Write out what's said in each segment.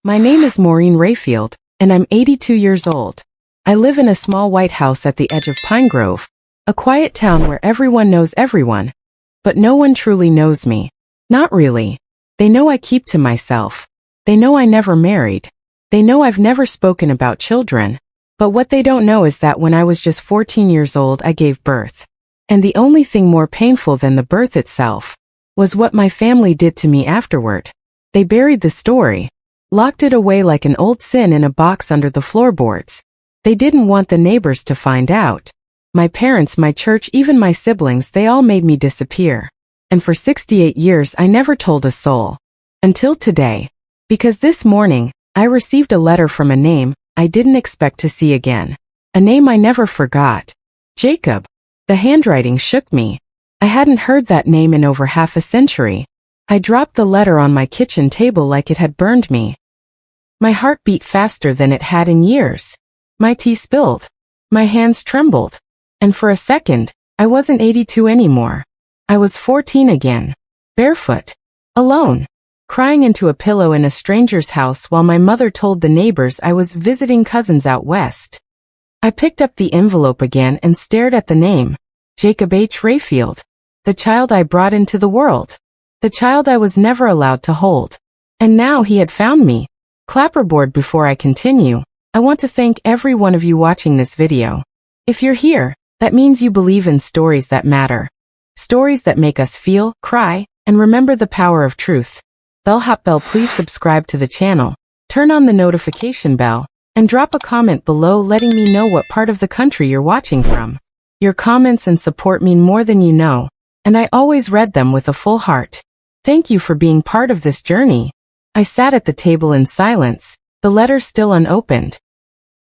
My name is Maureen Rayfield, and I'm 82 years old. I live in a small white house at the edge of Pine Grove, a quiet town where everyone knows everyone. But no one truly knows me. Not really. They know I keep to myself. They know I never married. They know I've never spoken about children. But what they don't know is that when I was just 14 years old, I gave birth. And the only thing more painful than the birth itself was what my family did to me afterward. They buried the story, locked it away like an old sin in a box under the floorboards. They didn't want the neighbors to find out. My parents, my church, even my siblings, they all made me disappear. And for 68 years I never told a soul. Until today. Because this morning, I received a letter from a name I didn't expect to see again. A name I never forgot. Jacob. The handwriting shook me. I hadn't heard that name in over half a century. I dropped the letter on my kitchen table like it had burned me. My heart beat faster than it had in years. My tea spilled. My hands trembled. And for a second, I wasn't 82 anymore. I was 14 again. Barefoot. Alone. Crying into a pillow in a stranger's house while my mother told the neighbors I was visiting cousins out west. I picked up the envelope again and stared at the name. Jacob H. Rayfield. The child I brought into the world. The child I was never allowed to hold. And now he had found me. Clapperboard. Before I continue, I want to thank every one of you watching this video. If you're here, that means you believe in stories that matter. Stories that make us feel, cry, and remember the power of truth. Bellhop Bell, please subscribe to the channel, turn on the notification bell, and drop a comment below letting me know what part of the country you're watching from. Your comments and support mean more than you know, and I always read them with a full heart. Thank you for being part of this journey. I sat at the table in silence, the letter still unopened.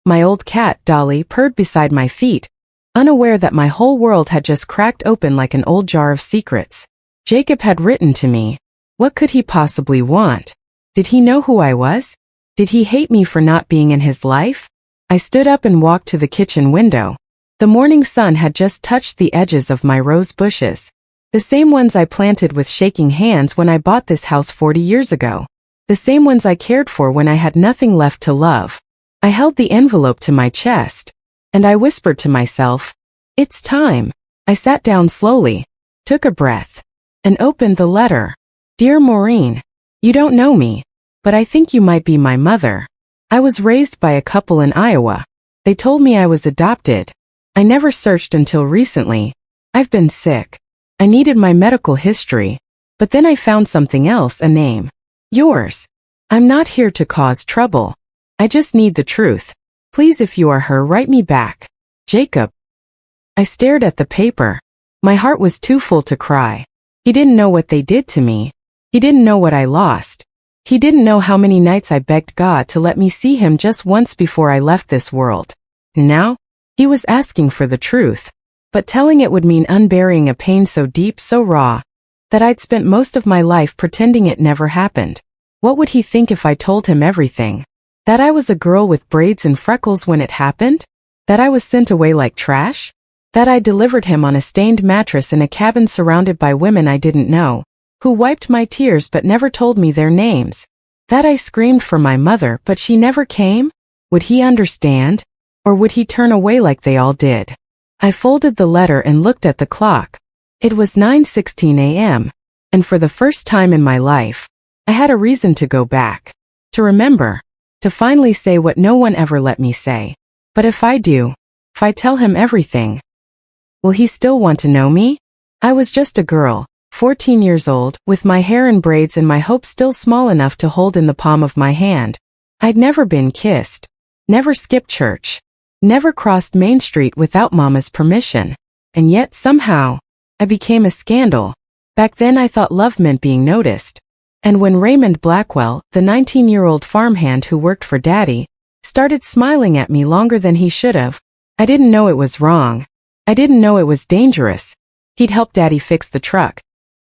My old cat, Dolly, purred beside my feet, unaware that my whole world had just cracked open like an old jar of secrets. Jacob had written to me. What could he possibly want? Did he know who I was? Did he hate me for not being in his life? I stood up and walked to the kitchen window. The morning sun had just touched the edges of my rose bushes. The same ones I planted with shaking hands when I bought this house 40 years ago. The same ones I cared for when I had nothing left to love. I held the envelope to my chest, and I whispered to myself, "It's time." I sat down slowly, took a breath, and opened the letter. Dear Maureen, you don't know me, but I think you might be my mother. I was raised by a couple in Iowa. They told me I was adopted. I never searched until recently. I've been sick. I needed my medical history, but then I found something else, a name. Yours. I'm not here to cause trouble. I just need the truth. Please, if you are her, write me back. Jacob. I stared at the paper. My heart was too full to cry. He didn't know what they did to me. He didn't know what I lost. He didn't know how many nights I begged God to let me see him just once before I left this world. Now, he was asking for the truth, but telling it would mean unburying a pain so deep, so raw, that I'd spent most of my life pretending it never happened. What would he think if I told him everything? That I was a girl with braids and freckles when it happened? That I was sent away like trash? That I delivered him on a stained mattress in a cabin surrounded by women I didn't know, who wiped my tears but never told me their names? That I screamed for my mother but she never came? Would he understand? Or would he turn away like they all did? I folded the letter and looked at the clock. It was 9:16 a.m., and for the first time in my life, I had a reason to go back, to remember, to finally say what no one ever let me say. But if I do, if I tell him everything, will he still want to know me? I was just a girl, 14 years old, with my hair in braids and my hopes still small enough to hold in the palm of my hand. I'd never been kissed, never skipped church, never crossed Main Street without Mama's permission. And yet, somehow, I became a scandal. Back then I thought love meant being noticed. And when Raymond Blackwell, the 19-year-old farmhand who worked for Daddy, started smiling at me longer than he should have, I didn't know it was wrong. I didn't know it was dangerous. He'd help Daddy fix the truck,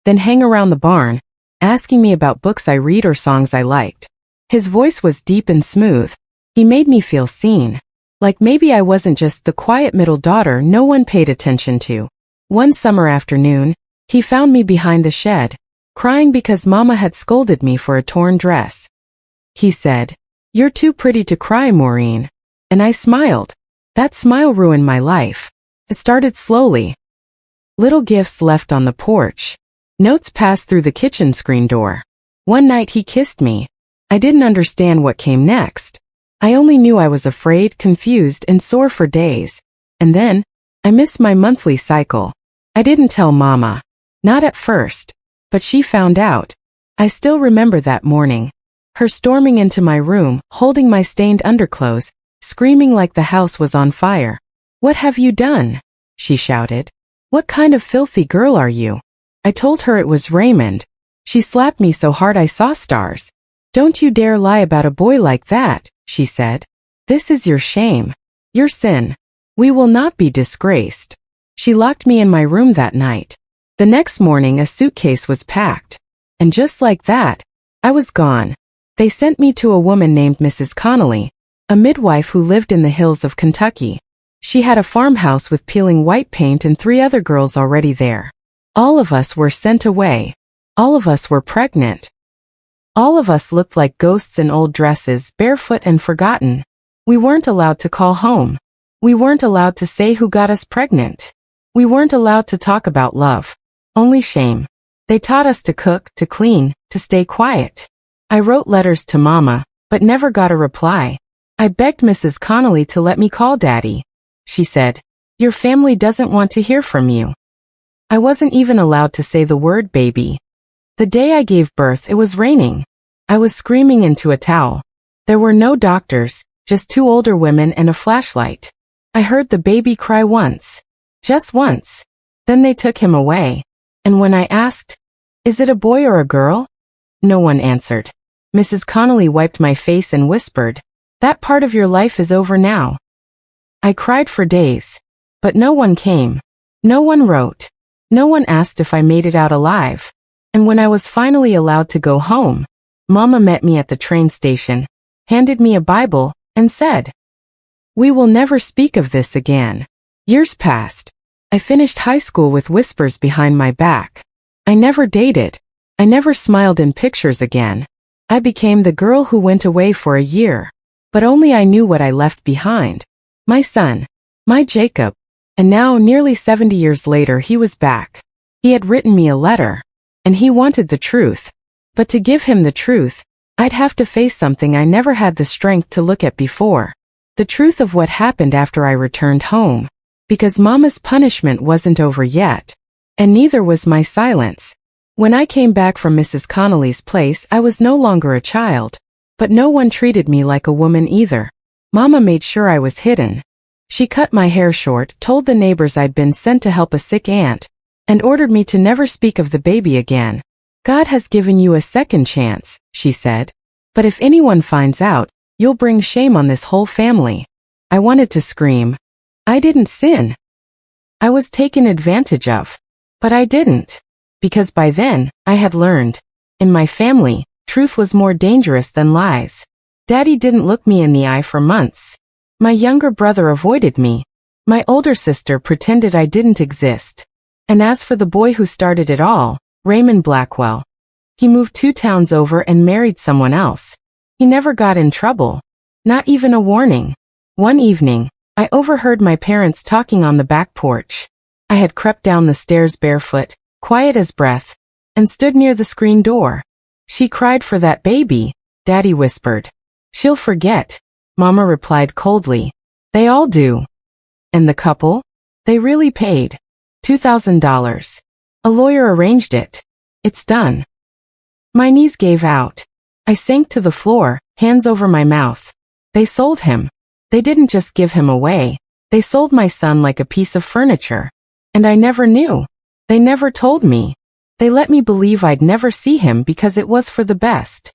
then hang around the barn, asking me about books I read or songs I liked. His voice was deep and smooth. He made me feel seen. Like maybe I wasn't just the quiet middle daughter no one paid attention to. One summer afternoon, he found me behind the shed, crying because Mama had scolded me for a torn dress. he said. "You're too pretty to cry, Maureen." And I smiled. That smile ruined my life. It started slowly. Little gifts left on the porch. Notes passed through the kitchen screen door. One night he kissed me. I didn't understand what came next. I only knew I was afraid, confused, and sore for days. And then, I missed my monthly cycle. I didn't tell Mama. Not at first. But she found out. I still remember that morning. Her storming into my room, holding my stained underclothes, screaming like the house was on fire. "What have you done?" she shouted. "What kind of filthy girl are you?" I told her it was Raymond. She slapped me so hard I saw stars. "Don't you dare lie about a boy like that," she said. "This is your shame. Your sin. We will not be disgraced." She locked me in my room that night. The next morning a suitcase was packed. And just like that, I was gone. They sent me to a woman named Mrs. Connolly, a midwife who lived in the hills of Kentucky. She had a farmhouse with peeling white paint and 3 other girls already there. All of us were sent away. All of us were pregnant. All of us looked like ghosts in old dresses, barefoot and forgotten. We weren't allowed to call home. We weren't allowed to say who got us pregnant. We weren't allowed to talk about love. Only shame. They taught us to cook, to clean, to stay quiet. I wrote letters to Mama, but never got a reply. I begged Mrs. Connolly to let me call Daddy. She said, "Your family doesn't want to hear from you." I wasn't even allowed to say the word baby. The day I gave birth, it was raining. I was screaming into a towel. There were no doctors, just 2 older women and a flashlight. I heard the baby cry once. Just once. Then they took him away. And when I asked, "Is it a boy or a girl?" no one answered. Mrs. Connolly wiped my face and whispered, "That part of your life is over now." I cried for days. But no one came. No one wrote. No one asked if I made it out alive. And when I was finally allowed to go home, Mama met me at the train station, handed me a Bible, and said, "We will never speak of this again." Years passed. I finished high school with whispers behind my back. I never dated. I never smiled in pictures again. I became the girl who went away for a year. But only I knew what I left behind. My son. My Jacob. And now, nearly 70 years later, he was back. He had written me a letter. And he wanted the truth. But to give him the truth, I'd have to face something I never had the strength to look at before. The truth of what happened after I returned home. Because Mama's punishment wasn't over yet. And neither was my silence. When I came back from Mrs. Connolly's place, I was no longer a child. But no one treated me like a woman either. Mama made sure I was hidden. She cut my hair short, told the neighbors I'd been sent to help a sick aunt, and ordered me to never speak of the baby again. "God has given you a second chance," she said. "But if anyone finds out, you'll bring shame on this whole family." I wanted to scream. I didn't sin. I was taken advantage of. But I didn't. Because by then, I had learned. In my family, truth was more dangerous than lies. Daddy didn't look me in the eye for months. My younger brother avoided me. My older sister pretended I didn't exist. And as for the boy who started it all, Raymond Blackwell, he moved 2 towns over and married someone else. He never got in trouble. Not even a warning. One evening, I overheard my parents talking on the back porch. I had crept down the stairs barefoot, quiet as breath, and stood near the screen door. "She cried for that baby," Daddy whispered. "She'll forget," Mama replied coldly. "They all do." And the couple? They really paid. $2,000. A lawyer arranged it. It's done. My knees gave out. I sank to the floor, hands over my mouth. They sold him. They didn't just give him away. They sold my son like a piece of furniture. And I never knew. They never told me. They let me believe I'd never see him because it was for the best.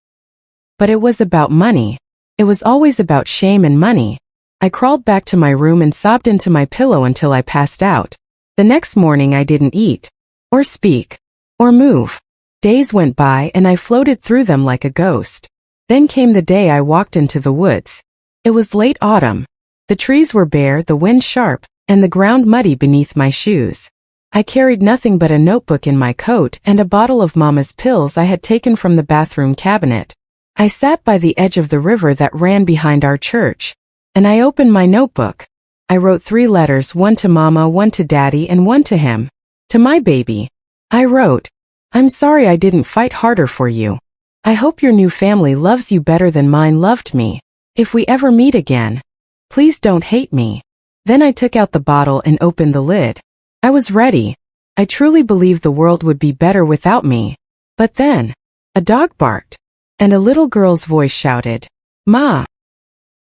But it was about money. It was always about shame and money. I crawled back to my room and sobbed into my pillow until I passed out. The next morning I didn't eat, or speak, or move. Days went by and I floated through them like a ghost. Then came the day I walked into the woods. It was late autumn. The trees were bare, the wind sharp, and the ground muddy beneath my shoes. I carried nothing but a notebook in my coat and a bottle of Mama's pills I had taken from the bathroom cabinet. I sat by the edge of the river that ran behind our church, and I opened my notebook. I wrote 3 letters, one to Mama, one to Daddy, and one to him. To my baby. I wrote, "I'm sorry I didn't fight harder for you. I hope your new family loves you better than mine loved me. If we ever meet again, please don't hate me." Then I took out the bottle and opened the lid. I was ready. I truly believed the world would be better without me. But then, a dog barked, and a little girl's voice shouted, "Ma!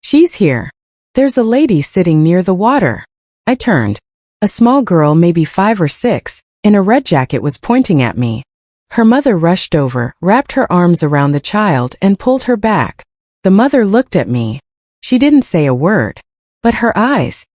She's here. There's a lady sitting near the water." I turned. A small girl, maybe 5 or 6, in a red jacket was pointing at me. Her mother rushed over, wrapped her arms around the child, and pulled her back. The mother looked at me. She didn't say a word. But her eyes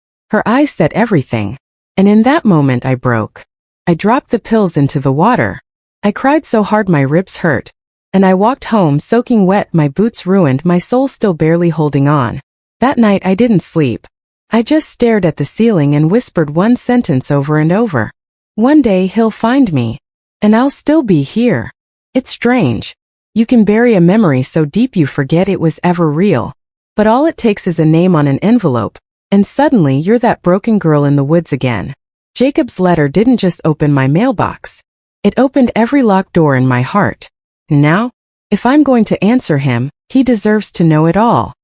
said everything. And in that moment I broke. I dropped the pills into the water. I cried so hard my ribs hurt. And I walked home soaking wet, my boots ruined, my soul still barely holding on. That night I didn't sleep. I just stared at the ceiling and whispered one sentence over and over. One day he'll find me. And I'll still be here. It's strange. You can bury a memory so deep you forget it was ever real. But all it takes is a name on an envelope, and suddenly you're that broken girl in the woods again. Jacob's letter didn't just open my mailbox. It opened every locked door in my heart. Now, if I'm going to answer him, he deserves to know it all.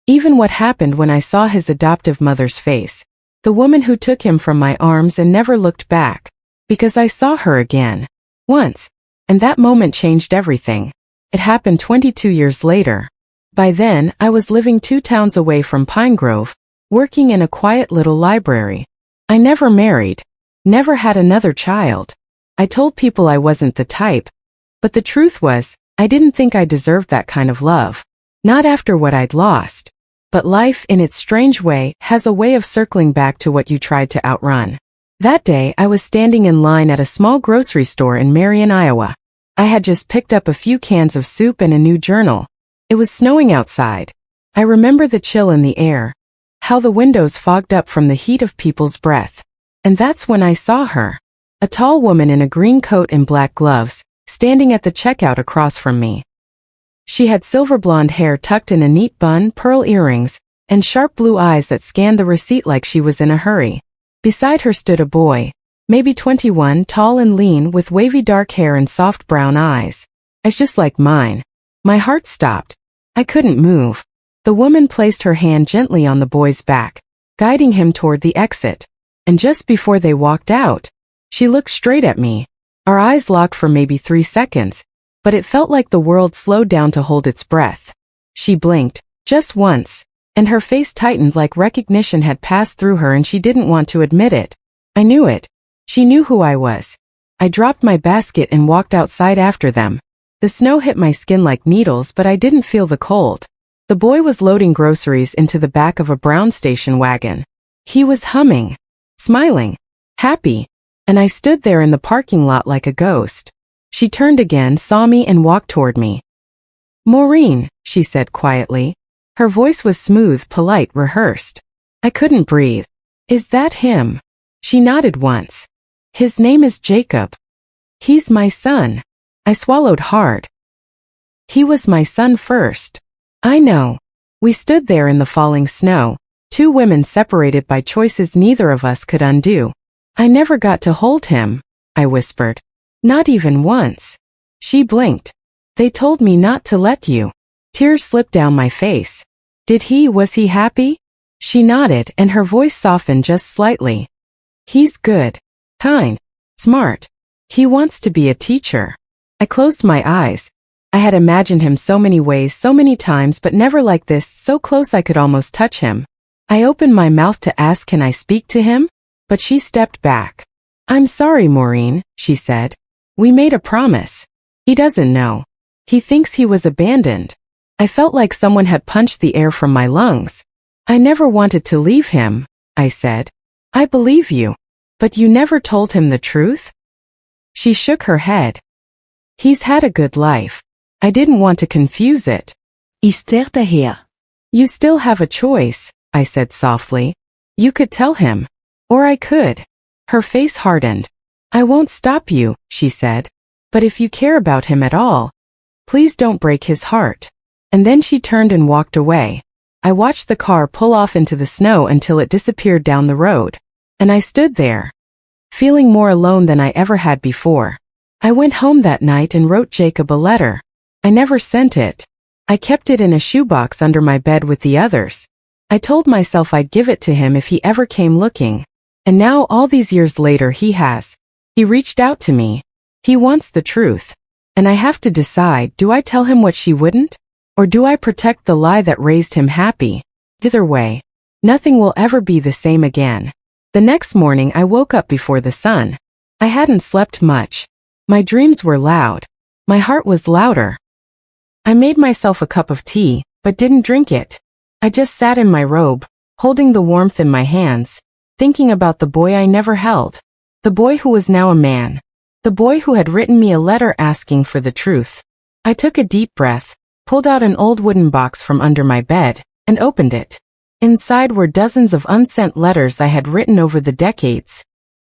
Even what happened when I saw his adoptive mother's face. The woman who took him from my arms and never looked back. Because I saw her again. Once. And that moment changed everything. It happened 22 years later. By then, I was living 2 towns away from Pine Grove, working in a quiet little library. I never married. Never had another child. I told people I wasn't the type. But the truth was, I didn't think I deserved that kind of love. Not after what I'd lost. But life, in its strange way, has a way of circling back to what you tried to outrun. That day, I was standing in line at a small grocery store in Marion, Iowa. I had just picked up a few cans of soup and a new journal. It was snowing outside. I remember the chill in the air. How the windows fogged up from the heat of people's breath. And that's when I saw her. A tall woman in a green coat and black gloves, standing at the checkout across from me. She had silver blonde hair tucked in a neat bun, pearl earrings, and sharp blue eyes that scanned the receipt like she was in a hurry. Beside her stood a boy, maybe 21, tall and lean, with wavy dark hair and soft brown eyes. Eyes just like mine. My heart stopped. I couldn't move. The woman placed her hand gently on the boy's back, guiding him toward the exit. And just before they walked out, she looked straight at me. Our eyes locked for maybe 3 seconds, but it felt like the world slowed down to hold its breath. She blinked, just once, and her face tightened like recognition had passed through her and she didn't want to admit it. I knew it. She knew who I was. I dropped my basket and walked outside after them. The snow hit my skin like needles, but I didn't feel the cold. The boy was loading groceries into the back of a brown station wagon. He was humming, smiling, happy, and I stood there in the parking lot like a ghost. She turned again, saw me, and walked toward me. "Maureen," she said quietly. Her voice was smooth, polite, rehearsed. I couldn't breathe. "Is that him?" She nodded once. "His name is Jacob. He's my son." I swallowed hard. He was my son first. I know. We stood there in the falling snow, 2 women separated by choices neither of us could undo. "I never got to hold him," I whispered. "Not even once." She blinked. "They told me not to let you." Tears slipped down my face. Was he happy?" She nodded and her voice softened just slightly. "He's good. Kind. Smart. He wants to be a teacher." I closed my eyes. I had imagined him so many ways, so many times, but never like this, so close I could almost touch him. I opened my mouth to ask, "Can I speak to him?" But she stepped back. "I'm sorry, Maureen," she said. "We made a promise. He doesn't know. He thinks he was abandoned." I felt like someone had punched the air from my lungs. "I never wanted to leave him," I said. "I believe you. But you never told him the truth?" She shook her head. "He's had a good life. I didn't want to confuse it." "You still have a choice," I said softly. "You could tell him. Or I could." Her face hardened. "I won't stop you," she said. "But if you care about him at all, Please don't break his heart. And then she turned and walked away. I watched the car pull off into the snow until it disappeared down the road. And I stood there, feeling more alone than I ever had before. I went home that night and wrote Jacob a letter. I never sent it. I kept it in a shoebox under my bed with the others. I told myself I'd give it to him if he ever came looking. And now all these years later he has. He reached out to me. He wants the truth. And I have to decide, do I tell him what she wouldn't? Or do I protect the lie that raised him happy? Either way, nothing will ever be the same again. The next morning I woke up before the sun. I hadn't slept much. My dreams were loud. My heart was louder. I made myself a cup of tea, but didn't drink it. I just sat in my robe, holding the warmth in my hands, thinking about the boy I never held. The boy who was now a man. The boy who had written me a letter asking for the truth. I took a deep breath, pulled out an old wooden box from under my bed, and opened it. Inside were dozens of unsent letters I had written over the decades.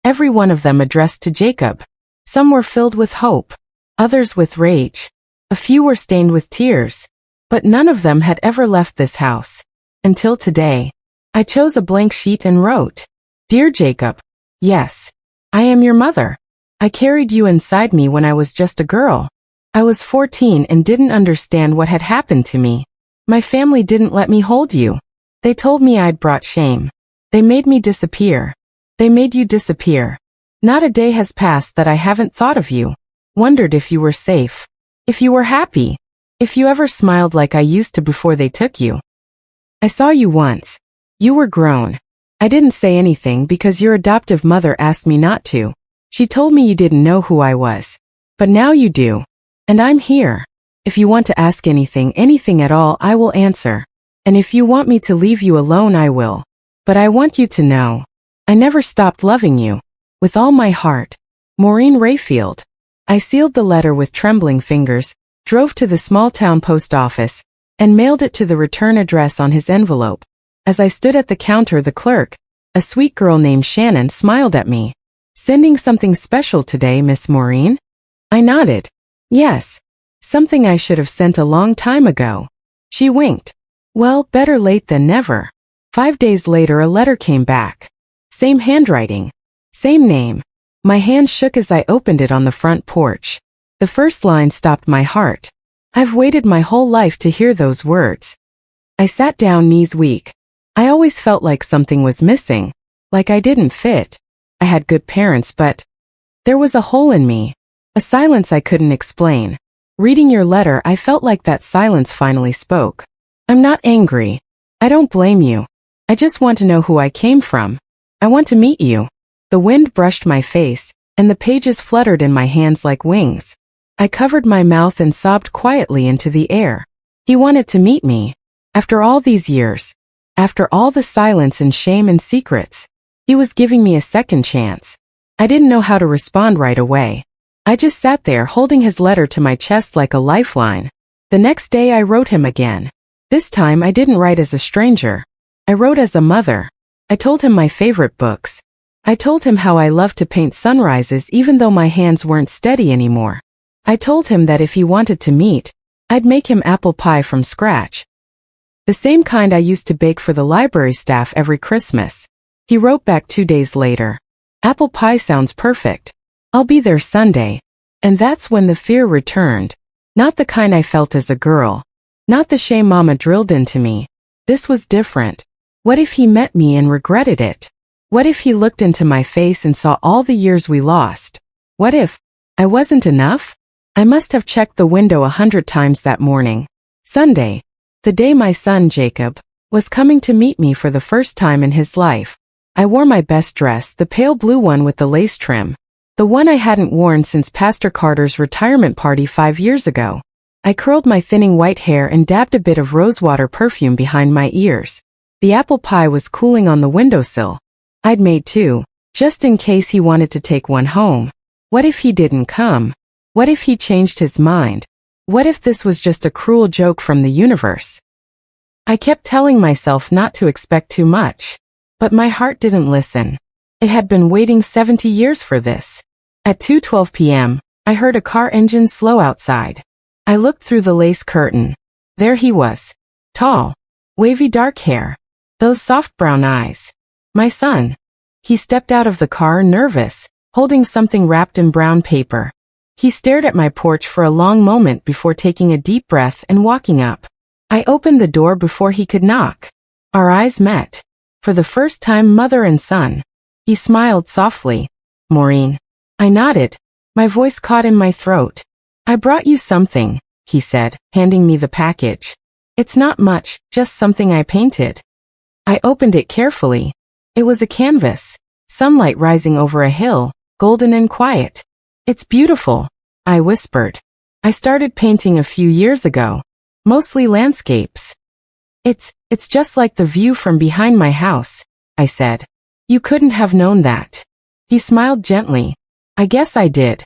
Every one of them addressed to Jacob. Some were filled with hope, others with rage. A few were stained with tears. But none of them had ever left this house. Until today. I chose a blank sheet and wrote, Dear Jacob, yes, I am your mother. I carried you inside me when I was just a girl. I was 14 and didn't understand what had happened to me. My family didn't let me hold you. They told me I'd brought shame. They made me disappear. They made you disappear. Not a day has passed that I haven't thought of you. Wondered if you were safe. If you were happy. If you ever smiled like I used to before they took you. I saw you once. You were grown. I didn't say anything because your adoptive mother asked me not to. She told me you didn't know who I was. But now you do. And I'm here. If you want to ask anything at all, I will answer. And if you want me to leave you alone, I will. But I want you to know, I never stopped loving you. With all my heart. Maureen Rayfield. I sealed the letter with trembling fingers, drove to the small-town post office, and mailed it to the return address on his envelope. As I stood at the counter, the clerk, a sweet girl named Shannon, smiled at me. Sending something special today, Miss Maureen? I nodded. Yes. Something I should have sent a long time ago. She winked. Well, better late than never. 5 days later a letter came back. Same handwriting. Same name. My hand shook as I opened it on the front porch. The first line stopped my heart. I've waited my whole life to hear those words. I sat down, knees weak. I always felt like something was missing. Like I didn't fit. I had good parents, but there was a hole in me. A silence I couldn't explain. Reading your letter, I felt like that silence finally spoke. I'm not angry. I don't blame you. I just want to know who I came from. I want to meet you. The wind brushed my face, and the pages fluttered in my hands like wings. I covered my mouth and sobbed quietly into the air. He wanted to meet me. After all these years. After all the silence and shame and secrets. He was giving me a second chance. I didn't know how to respond right away. I just sat there holding his letter to my chest like a lifeline. The next day I wrote him again. This time I didn't write as a stranger. I wrote as a mother. I told him my favorite books. I told him how I loved to paint sunrises even though my hands weren't steady anymore. I told him that if he wanted to meet, I'd make him apple pie from scratch. The same kind I used to bake for the library staff every Christmas. He wrote back 2 days later. Apple pie sounds perfect. I'll be there Sunday. And that's when the fear returned. Not the kind I felt as a girl. Not the shame Mama drilled into me. This was different. What if he met me and regretted it? What if he looked into my face and saw all the years we lost? What if I wasn't enough? I must have checked the window 100 times that morning. Sunday, the day my son Jacob was coming to meet me for the first time in his life. I wore my best dress, the pale blue one with the lace trim. The one I hadn't worn since Pastor Carter's retirement party 5 years ago. I curled my thinning white hair and dabbed a bit of rosewater perfume behind my ears. The apple pie was cooling on the windowsill. I'd made 2, just in case he wanted to take one home. What if he didn't come? What if he changed his mind? What if this was just a cruel joke from the universe? I kept telling myself not to expect too much. But my heart didn't listen. It had been waiting 70 years for this. At 2:12 p.m., I heard a car engine slow outside. I looked through the lace curtain. There he was. Tall. Wavy dark hair. Those soft brown eyes. My son. He stepped out of the car nervous, holding something wrapped in brown paper. He stared at my porch for a long moment before taking a deep breath and walking up. I opened the door before he could knock. Our eyes met. For the first time, mother and son. He smiled softly. Maureen. I nodded. My voice caught in my throat. I brought you something, he said, handing me the package. It's not much, just something I painted. I opened it carefully. It was a canvas. Sunlight rising over a hill, golden and quiet. It's beautiful, I whispered. I started painting a few years ago. Mostly landscapes. It's just like the view from behind my house, I said. You couldn't have known that. He smiled gently. I guess I did.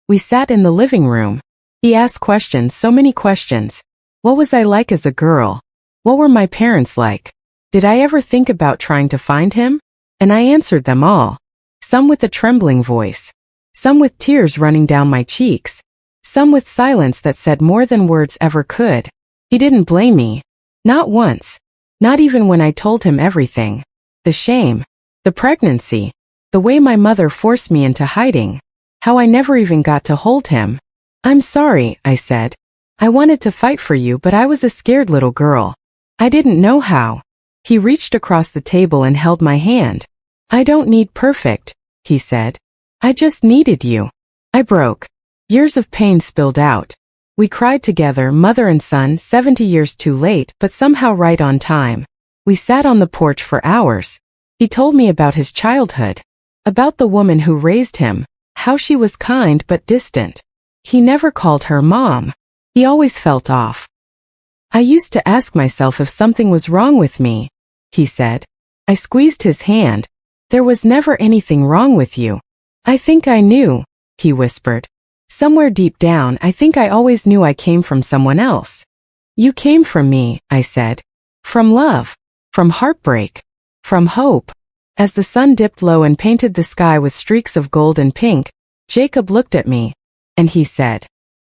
We sat in the living room. He asked questions, so many questions. What was I like as a girl? What were my parents like? Did I ever think about trying to find him? And I answered them all. Some with a trembling voice. Some with tears running down my cheeks. Some with silence that said more than words ever could. He didn't blame me. Not once. Not even when I told him everything. The shame. The pregnancy. The way my mother forced me into hiding. How I never even got to hold him. I'm sorry, I said. I wanted to fight for you, but I was a scared little girl. I didn't know how. He reached across the table and held my hand. I don't need perfect, he said. I just needed you. I broke. Years of pain spilled out. We cried together, mother and son, 70 years too late, but somehow right on time. We sat on the porch for hours. He told me about his childhood. About the woman who raised him. How she was kind but distant. He never called her mom. He always felt off. I used to ask myself if something was wrong with me, he said. I squeezed his hand. There was never anything wrong with you. I think I knew, he whispered. Somewhere deep down, I think I always knew I came from someone else. You came from me, I said. From love. From heartbreak. From hope. As the sun dipped low and painted the sky with streaks of gold and pink, Jacob looked at me, and he said,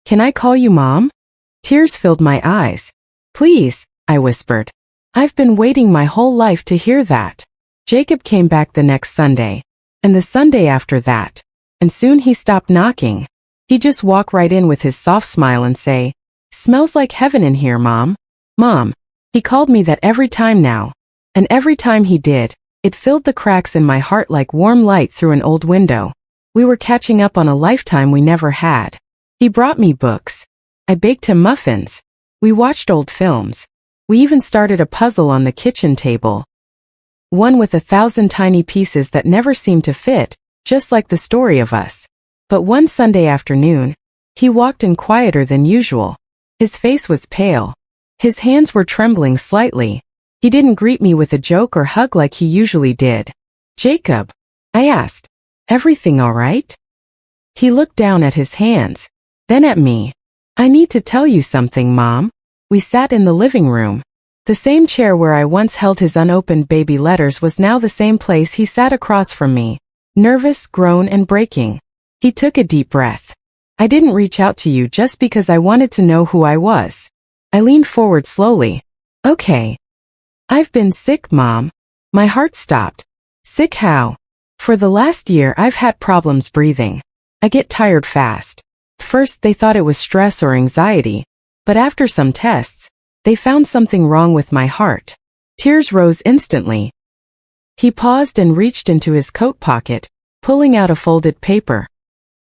Can I call you Mom? Tears filled my eyes. Please, I whispered. I've been waiting my whole life to hear that. Jacob came back the next Sunday, and the Sunday after that, and soon he stopped knocking. He'd just walk right in with his soft smile and say, Smells like heaven in here, Mom. Mom. He called me that every time now, and every time he did, it filled the cracks in my heart like warm light through an old window. We were catching up on a lifetime we never had. He brought me books. I baked him muffins. We watched old films. We even started a puzzle on the kitchen table. One with 1,000 tiny pieces that never seemed to fit, just like the story of us. But one Sunday afternoon, he walked in quieter than usual. His face was pale. His hands were trembling slightly. He didn't greet me with a joke or hug like he usually did. Jacob, I asked, everything all right? He looked down at his hands, then at me. I need to tell you something, Mom. We sat in the living room. The same chair where I once held his unopened baby letters was now the same place he sat across from me, nervous, grown, and breaking. He took a deep breath. I didn't reach out to you just because I wanted to know who I was. I leaned forward slowly. Okay. I've been sick, Mom. My heart stopped. Sick how? For the last year I've had problems breathing. I get tired fast. First they thought it was stress or anxiety, but after some tests, they found something wrong with my heart. Tears rose instantly. He paused and reached into his coat pocket, pulling out a folded paper.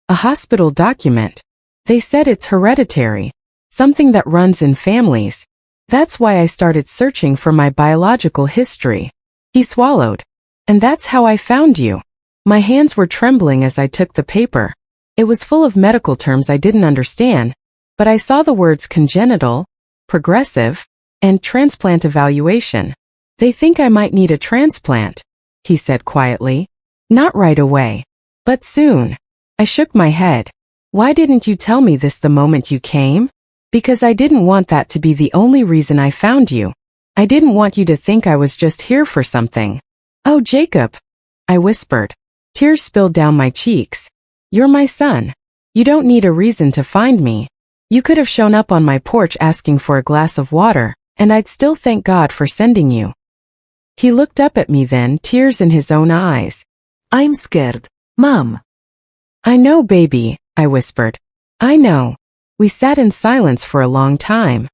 A hospital document. They said it's hereditary, something that runs in families. That's why I started searching for my biological history. He swallowed. And that's how I found you. My hands were trembling as I took the paper. It was full of medical terms I didn't understand, but I saw the words congenital, progressive, and transplant evaluation. They think I might need a transplant, he said quietly. Not right away, but soon. I shook my head. Why didn't you tell me this the moment you came? Because I didn't want that to be the only reason I found you. I didn't want you to think I was just here for something. Oh, Jacob, I whispered. Tears spilled down my cheeks. You're my son. You don't need a reason to find me. You could have shown up on my porch asking for a glass of water, and I'd still thank God for sending you. He looked up at me then, tears in his own eyes. I'm scared, Mom. I know, baby, I whispered. I know. We sat in silence for a long time.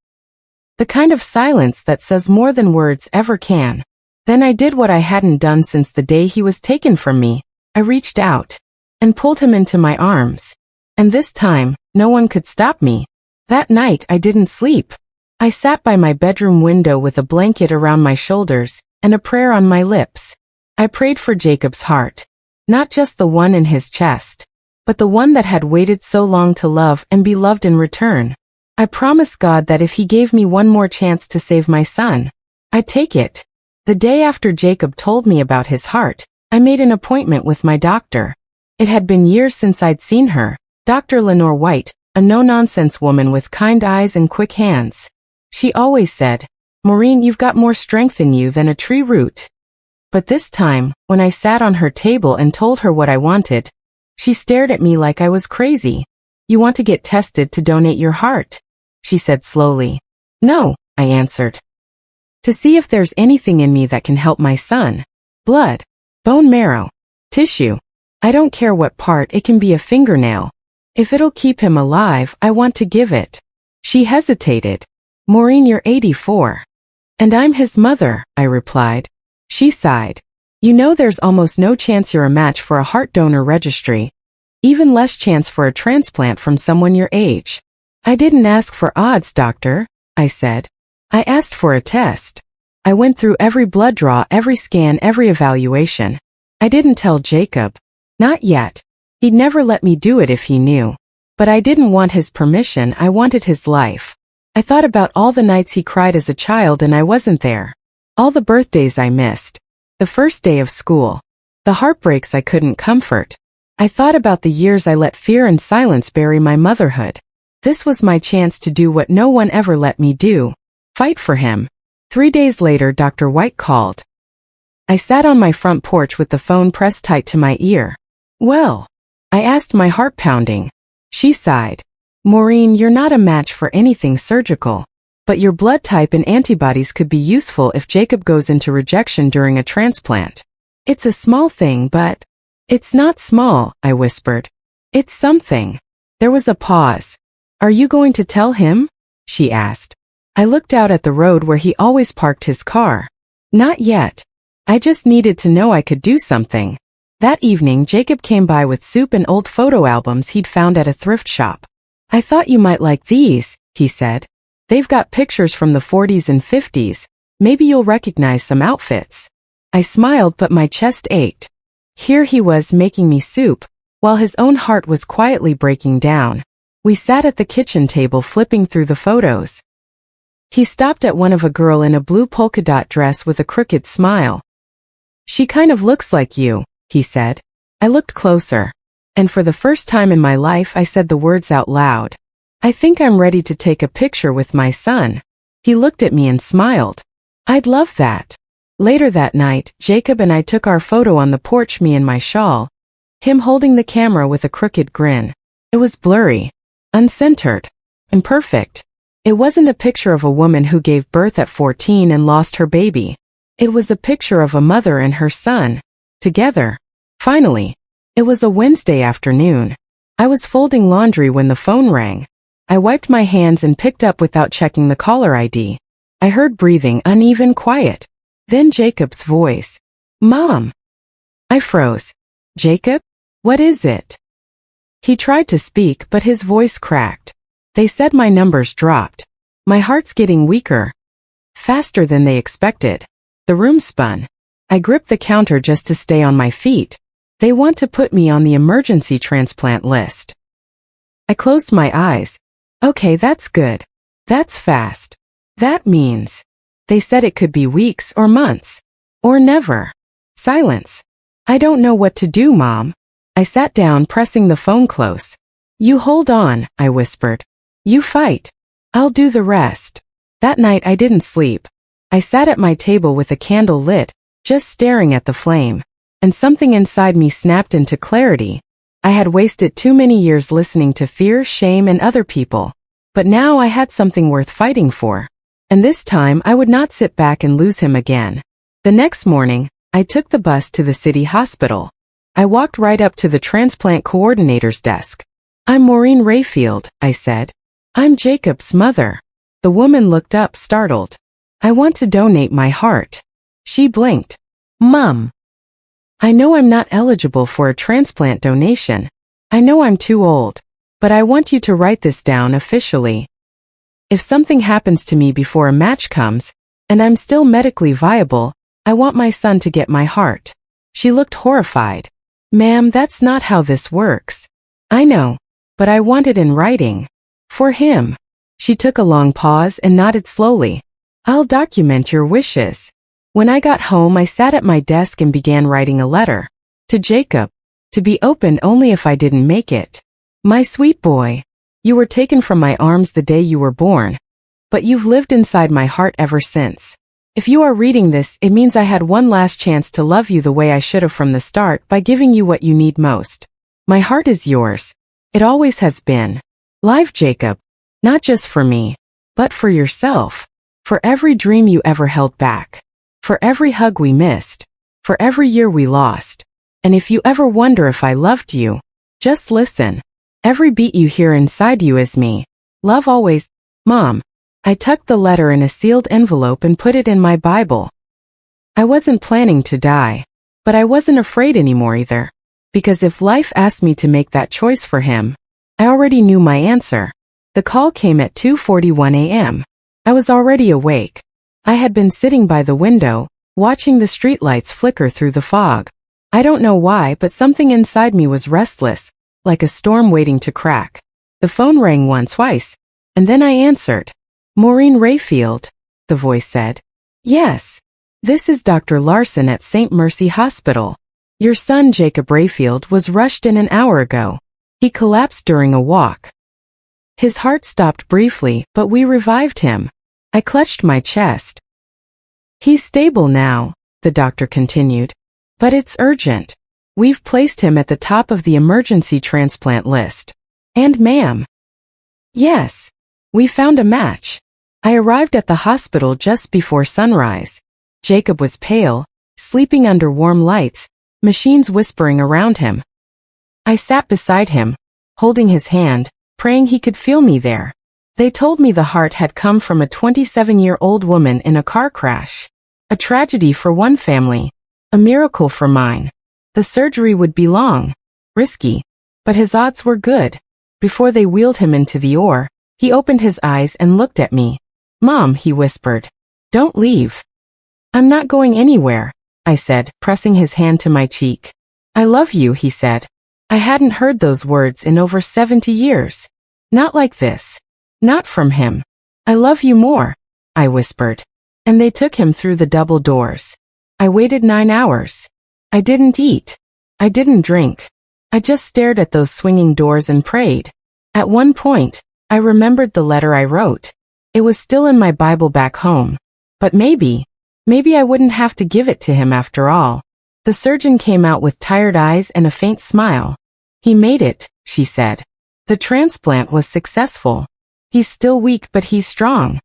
The kind of silence that says more than words ever can. Then I did what I hadn't done since the day he was taken from me. I reached out and pulled him into my arms. And this time, no one could stop me. That night I didn't sleep. I sat by my bedroom window with a blanket around my shoulders and a prayer on my lips. I prayed for Jacob's heart. Not just the one in his chest, but the one that had waited so long to love and be loved in return. I promised God that if he gave me one more chance to save my son, I'd take it. The day after Jacob told me about his heart, I made an appointment with my doctor. It had been years since I'd seen her, Dr. Lenore White, a no-nonsense woman with kind eyes and quick hands. She always said, "Maureen, you've got more strength in you than a tree root." But this time, when I sat on her table and told her what I wanted, she stared at me like I was crazy. "You want to get tested to donate your heart?" she said slowly. "No," I answered. "To see if there's anything in me that can help my son. Blood, bone marrow, tissue. I don't care what part, it can be a fingernail. If it'll keep him alive, I want to give it." She hesitated. "Maureen, you're 84. And I'm his mother," I replied. She sighed. "You know there's almost no chance you're a match for a heart donor registry. Even less chance for a transplant from someone your age." "I didn't ask for odds, doctor," I said. "I asked for a test. I went through every blood draw, every scan, every evaluation. I didn't tell Jacob. Not yet. He'd never let me do it if he knew. But I didn't want his permission, I wanted his life. I thought about all the nights he cried as a child and I wasn't there. All the birthdays I missed. The first day of school. The heartbreaks I couldn't comfort. I thought about the years I let fear and silence bury my motherhood. This was my chance to do what no one ever let me do. Fight for him. 3 days later, Dr. White called. I sat on my front porch with the phone pressed tight to my ear. "Well?" I asked, my heart pounding. She sighed. "Maureen, you're not a match for anything surgical. But your blood type and antibodies could be useful if Jacob goes into rejection during a transplant. It's a small thing, but..." "It's not small," I whispered. "It's something." There was a pause. "Are you going to tell him?" she asked. I looked out at the road where he always parked his car. "Not yet. I just needed to know I could do something." That evening, Jacob came by with soup and old photo albums he'd found at a thrift shop. "I thought you might like these," he said. "They've got pictures from the 40s and 50s. Maybe you'll recognize some outfits." I smiled, but my chest ached. Here he was making me soup, while his own heart was quietly breaking down. We sat at the kitchen table flipping through the photos. He stopped at one of a girl in a blue polka dot dress with a crooked smile. "She kind of looks like you," he said. I looked closer. And for the first time in my life I said the words out loud. "I think I'm ready to take a picture with my son." He looked at me and smiled. "I'd love that." Later that night, Jacob and I took our photo on the porch, me in my shawl, him holding the camera with a crooked grin. It was blurry, uncentered, imperfect. It wasn't a picture of a woman who gave birth at 14 and lost her baby. It was a picture of a mother and her son, together. Finally. It was a Wednesday afternoon. I was folding laundry when the phone rang. I wiped my hands and picked up without checking the caller ID. I heard breathing, uneven, quiet. Then Jacob's voice. "Mom." I froze. "Jacob? What is it?" He tried to speak, but his voice cracked. "They said my numbers dropped. My heart's getting weaker." Faster than they expected. The room spun. I gripped the counter just to stay on my feet. "They want to put me on the emergency transplant list." I closed my eyes. "Okay, that's good. That's fast. That means..." They said it could be weeks or months. Or never. Silence. "I don't know what to do, Mom." I sat down, pressing the phone close. "You hold on," I whispered. "You fight. I'll do the rest." That night I didn't sleep. I sat at my table with a candle lit, just staring at the flame. And something inside me snapped into clarity. I had wasted too many years listening to fear, shame, and other people. But now I had something worth fighting for. And this time I would not sit back and lose him again. The next morning, I took the bus to the city hospital. I walked right up to the transplant coordinator's desk. "I'm Maureen Rayfield," I said. "I'm Jacob's mother." The woman looked up, startled. "I want to donate my heart." She blinked. "Mom, I know I'm not eligible for a transplant donation. I know I'm too old. But I want you to write this down officially. If something happens to me before a match comes, and I'm still medically viable, I want my son to get my heart." She looked horrified. "Ma'am, that's not how this works." "I know, but I want it in writing. For him." She took a long pause and nodded slowly. "I'll document your wishes." When I got home, I sat at my desk and began writing a letter. To Jacob. To be opened only if I didn't make it. "My sweet boy. You were taken from my arms the day you were born. But you've lived inside my heart ever since. If you are reading this, it means I had one last chance to love you the way I should have from the start by giving you what you need most. My heart is yours. It always has been. Live, Jacob. Not just for me, but for yourself. For every dream you ever held back. For every hug we missed. For every year we lost. And if you ever wonder if I loved you, just listen. Every beat you hear inside you is me. Love always, Mom." I tucked the letter in a sealed envelope and put it in my Bible. I wasn't planning to die. But I wasn't afraid anymore either. Because if life asked me to make that choice for him, I already knew my answer. The call came at 2:41 a.m. I was already awake. I had been sitting by the window, watching the streetlights flicker through the fog. I don't know why, but something inside me was restless, like a storm waiting to crack. The phone rang once, twice, and then I answered. "Maureen Rayfield," the voice said. "Yes. This is Dr. Larson at St. Mercy Hospital. Your son, Jacob Rayfield, was rushed in an hour ago. He collapsed during a walk. His heart stopped briefly, but we revived him." I clutched my chest. "He's stable now," the doctor continued. "But it's urgent. We've placed him at the top of the emergency transplant list. And ma'am." "Yes. We found a match." I arrived at the hospital just before sunrise. Jacob was pale, sleeping under warm lights, machines whispering around him. I sat beside him, holding his hand, praying he could feel me there. They told me the heart had come from a 27-year-old woman in a car crash. A tragedy for one family, a miracle for mine. The surgery would be long, risky, but his odds were good. Before they wheeled him into the OR, he opened his eyes and looked at me. "Mom," he whispered, "don't leave." "I'm not going anywhere," I said, pressing his hand to my cheek. "I love you," he said. I hadn't heard those words in over 70 years. Not like this. Not from him. "I love you more," I whispered. And they took him through the double doors. I waited 9 hours. I didn't eat. I didn't drink. I just stared at those swinging doors and prayed. At one point, I remembered the letter I wrote. It was still in my Bible back home. But maybe I wouldn't have to give it to him after all. The surgeon came out with tired eyes and a faint smile. "He made it," she said. "The transplant was successful. He's still weak, but he's strong.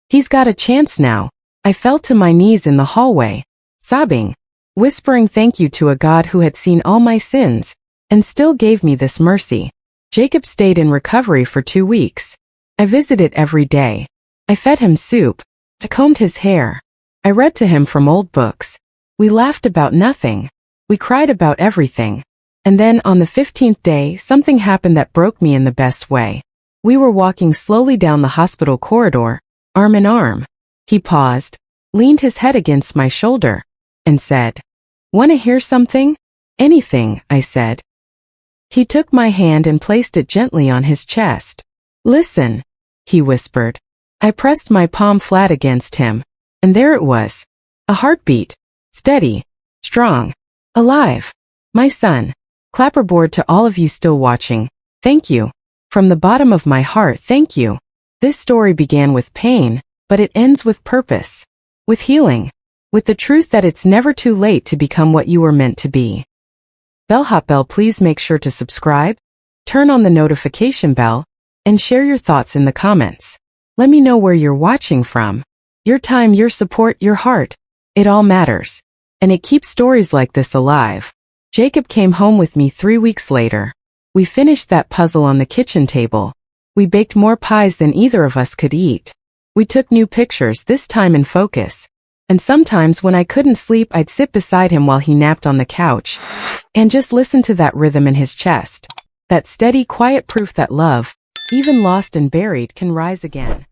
He's got a chance now." I fell to my knees in the hallway, sobbing, whispering thank you to a God who had seen all my sins, and still gave me this mercy. Jacob stayed in recovery for 2 weeks. I visited every day. I fed him soup. I combed his hair. I read to him from old books. We laughed about nothing. We cried about everything. And then on the 15th day, something happened that broke me in the best way. We were walking slowly down the hospital corridor, arm in arm. He paused, leaned his head against my shoulder, and said, "Want to hear something?" "Anything," I said. He took my hand and placed it gently on his chest. "Listen," he whispered. I pressed my palm flat against him, and there it was. A heartbeat. Steady. Strong. Alive. My son. Clapperboard to all of you still watching. Thank you. From the bottom of my heart, thank you. This story began with pain, but it ends with purpose. With healing. With the truth that it's never too late to become what you were meant to be. Bellhop Bell, please make sure to subscribe, turn on the notification bell, And share your thoughts in the comments. Let me know where you're watching from. Your time, your support, your heart. It all matters. And it keeps stories like this alive. Jacob came home with me 3 weeks later. We finished that puzzle on the kitchen table. We baked more pies than either of us could eat. We took new pictures, this time in focus. And sometimes when I couldn't sleep, I'd sit beside him while he napped on the couch and just listen to that rhythm in his chest. That steady, quiet proof that love, even lost and buried, can rise again.